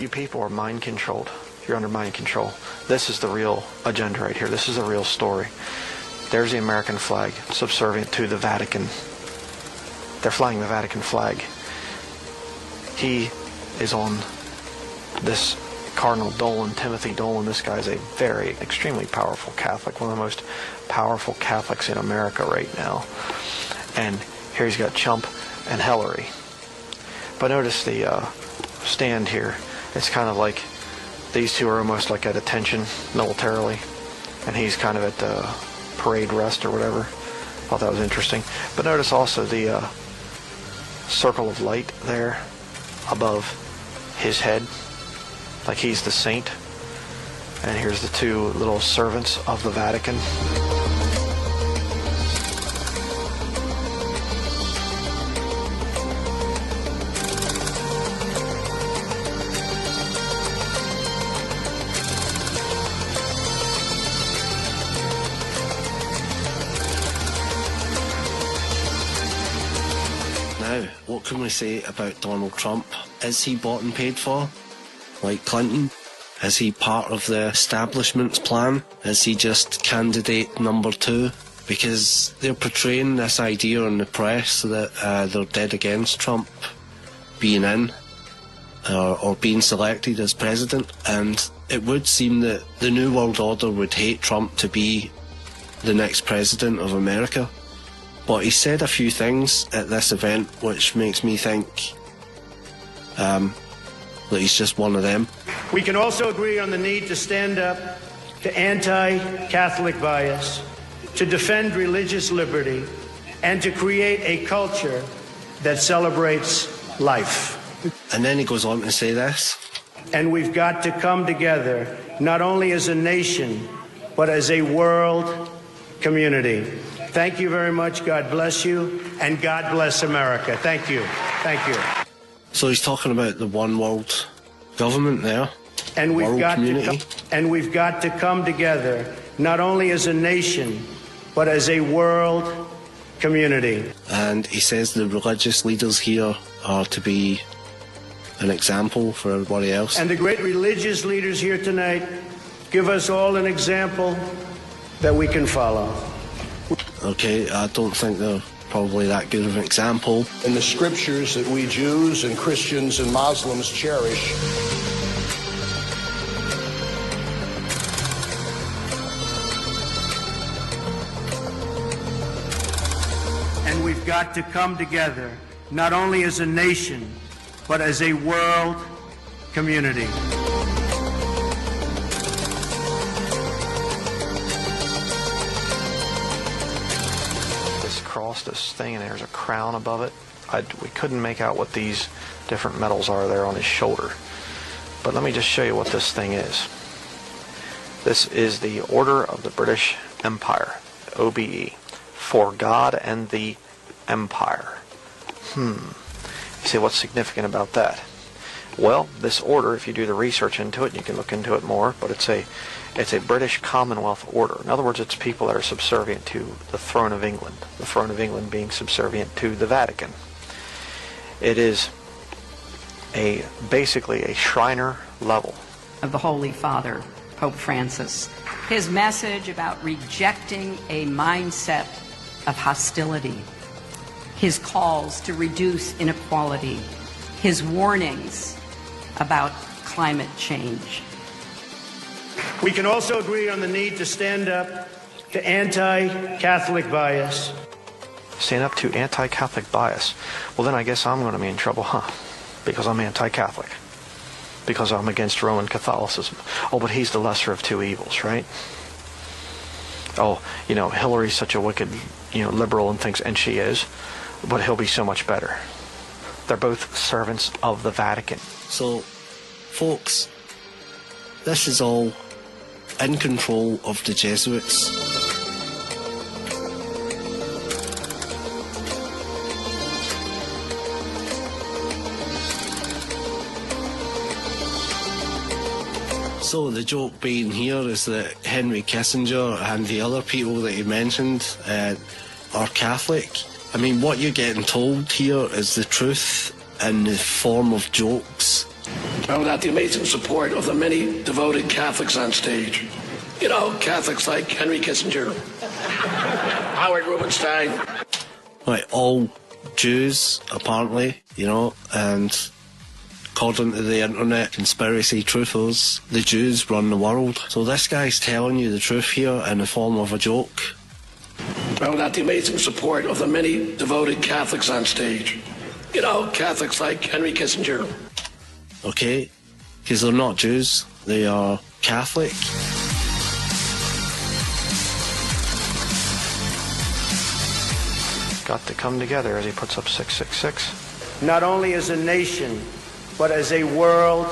you people are mind controlled. You're under mind control. This is the real agenda right here. This is the real story. There's the American flag, subservient to the Vatican. They're flying the Vatican flag. He is on this Cardinal Dolan, Timothy Dolan. This guy's a very, extremely powerful Catholic, one of the most powerful Catholics in America right now. And here he's got Chump and Hillary. But notice the stand here. It's kind of like these two are almost like at attention militarily, and he's kind of at the parade rest or whatever. Thought that was interesting. But notice also the circle of light there above his head, like he's the saint. And here's the two little servants of the Vatican. Now, what can we say about Donald Trump? Is he bought and paid for, like Clinton? Is he part of the establishment's plan? Is he just candidate number 2? Because they're portraying this idea in the press that they're dead against Trump being in or being selected as president. And it would seem that the New World Order would hate Trump to be the next president of America. But he said a few things at this event which makes me think that he's just one of them. We can also agree on the need to stand up to anti-Catholic bias, to defend religious liberty, and to create a culture that celebrates life. And then he goes on to say this. And we've got to come together, not only as a nation, but as a world community. Thank you very much. God bless you, and God bless America. Thank you. Thank you. So he's talking about the one world government there. And we've world got community. we've got to come together, not only as a nation, but as a world community. And he says the religious leaders here are to be an example for everybody else. And the great religious leaders here tonight give us all an example that we can follow. Okay, I don't think they're probably that good of an example. In the scriptures that we Jews and Christians and Muslims cherish. And we've got to come together, not only as a nation, but as a world community. Cross, this thing, and there's a crown above it. We couldn't make out what these different medals are there on his shoulder. But let me just show you what this thing is. This is the Order of the British Empire, OBE, for God and the Empire. You say, what's significant about that? Well, this order, if you do the research into it, you can look into it more, but it's a British Commonwealth order. In other words, it's people that are subservient to the throne of England, the throne of England being subservient to the Vatican. It is basically a Shriner level of the Holy Father, Pope Francis. His message about rejecting a mindset of hostility, his calls to reduce inequality, his warnings about climate change. We can also agree on the need to stand up to anti-Catholic bias. Stand up to anti-Catholic bias. Well, then I guess I'm going to be in trouble, huh? Because I'm anti-Catholic. Because I'm against Roman Catholicism. Oh, but he's the lesser of two evils, right? Oh, Hillary's such a wicked, liberal and thinks, and she is, but he'll be so much better. They're both servants of the Vatican. So, folks, this is all in control of the Jesuits. So the joke being here is that Henry Kissinger and the other people that he mentioned are Catholic. I mean, what you're getting told here is the truth in the form of jokes. and without the amazing support of the many devoted Catholics on stage. You know, Catholics like Henry Kissinger, Howard Rubenstein. Right, all Jews, apparently, you know, and according to the internet conspiracy truthers, the Jews run the world. So this guy's telling you the truth here in the form of a joke. And without the amazing support of the many devoted Catholics on stage. You know, Catholics like Henry Kissinger. Okay, because they're not Jews, they are Catholic. Got to come together as he puts up 666. Not only as a nation, but as a world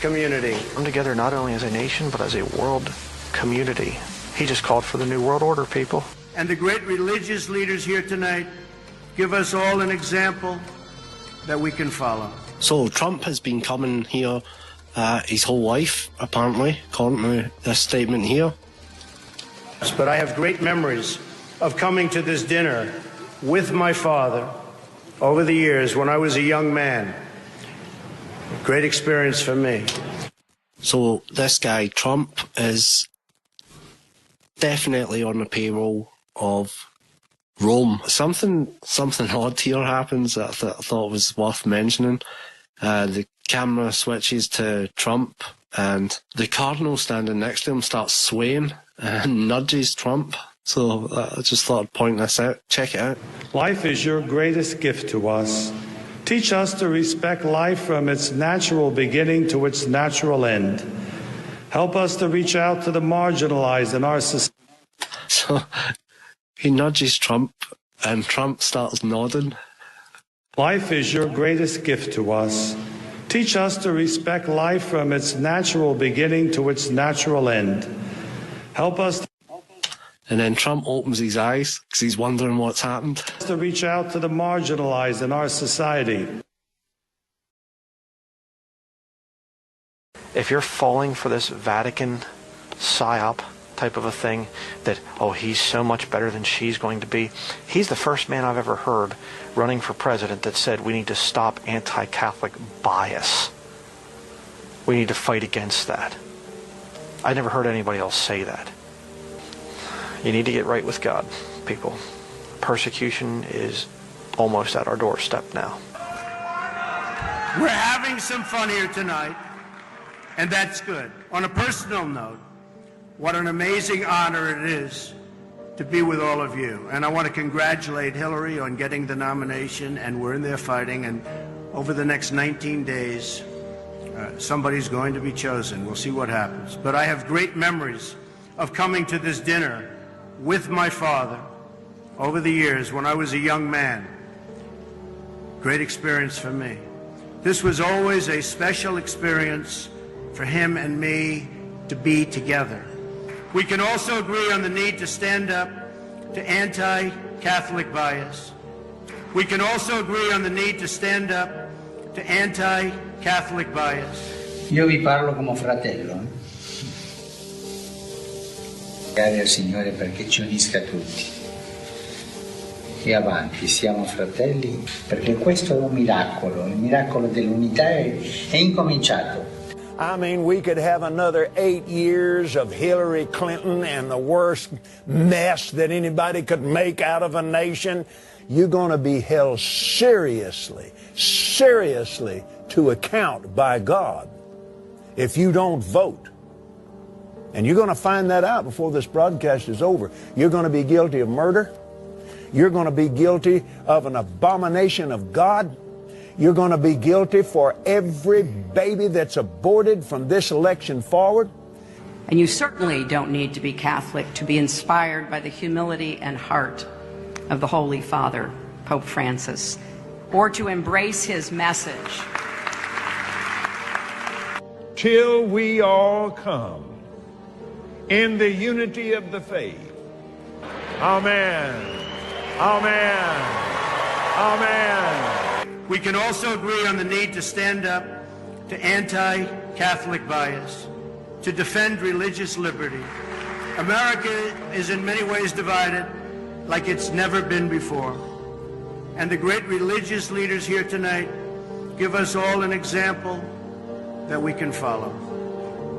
community. Come together not only as a nation, but as a world community. He just called for the New World Order, people. And the great religious leaders here tonight give us all an example that we can follow. So Trump has been coming here his whole life, apparently, according to this statement here. But I have great memories of coming to this dinner with my father over the years when I was a young man. Great experience for me. So this guy, Trump, is definitely on the payroll of Rome. Something odd here happens that I thought was worth mentioning. The camera switches to Trump and the cardinal standing next to him starts swaying and nudges Trump. So I just thought I'd point this out. Check it out. Life is your greatest gift to us. Teach us to respect life from its natural beginning to its natural end. Help us to reach out to the marginalized in our society. So he nudges Trump and Trump starts nodding. Life is your greatest gift to us. Teach us to respect life from its natural beginning to its natural end. Help us And then Trump opens his eyes because he's wondering what's happened. to reach out to the marginalized in our society. If you're falling for this Vatican psyop type of a thing, that, oh, he's so much better than she's going to be, he's the first man I've ever heard running for president that said we need to stop anti-Catholic bias. We need to fight against that. I never heard anybody else say that. You need to get right with God, people. Persecution is almost at our doorstep now. We're having some fun here tonight, and that's good. On a personal note, what an amazing honor it is to be with all of you. And I want to congratulate Hillary on getting the nomination, and we're in there fighting, and over the next 19 days, somebody's going to be chosen. We'll see what happens. But I have great memories of coming to this dinner with my father over the years when I was a young man. Great experience for me. This was always a special experience for him and me to be together. We can also agree on the need to stand up to anti-Catholic bias. We can also agree on the need to stand up to anti-Catholic bias. Io vi parlo come fratello. Grazie al Signore perché ci unisca tutti. E avanti, siamo fratelli, perché questo è un miracolo, il miracolo dell'unità è incominciato. I mean, we could have another 8 years of Hillary Clinton and the worst mess that anybody could make out of a nation. You're going to be held seriously to account by God if you don't vote. And you're going to find that out before this broadcast is over. You're going to be guilty of murder. You're going to be guilty of an abomination of God. You're going to be guilty for every baby that's aborted from this election forward. And you certainly don't need to be Catholic to be inspired by the humility and heart of the Holy Father, Pope Francis, or to embrace his message. Till we all come in the unity of the faith. Amen. Amen. Amen. We can also agree on the need to stand up to anti-Catholic bias, to defend religious liberty. America is in many ways divided like it's never been before. And the great religious leaders here tonight give us all an example that we can follow.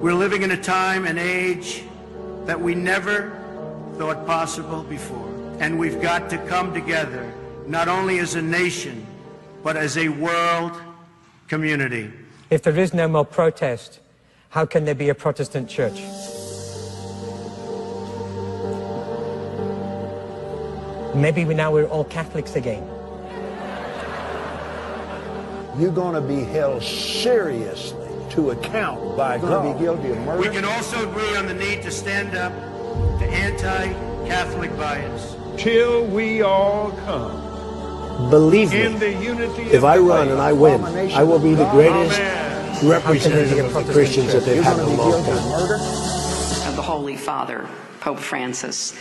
We're living in a time and age that we never thought possible before. And we've got to come together, not only as a nation, but as a world community. If there is no more protest, how can there be a Protestant church? Maybe now we're all Catholics again. You're going to be held seriously to account by God. You're going to be guilty of murder. We can also agree on the need to stand up to anti-Catholic bias. Till we all come. Believe me, In the unity if I run and I win, I will be the greatest Amen. representative of the Christians that they've had in a long time. Of the Holy Father, Pope Francis.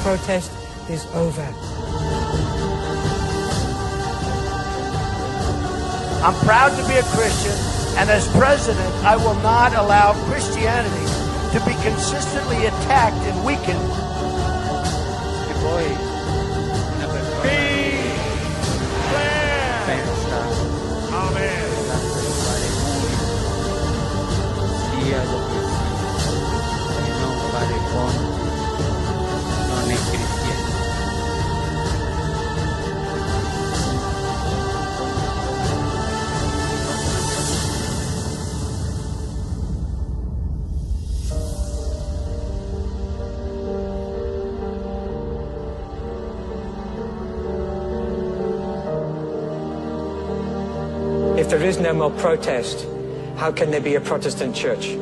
Protest is over. I'm proud to be a Christian, and as president, I will not allow Christianity to be consistently attacked and weakened. If there is no more protest, how can there be a Protestant church?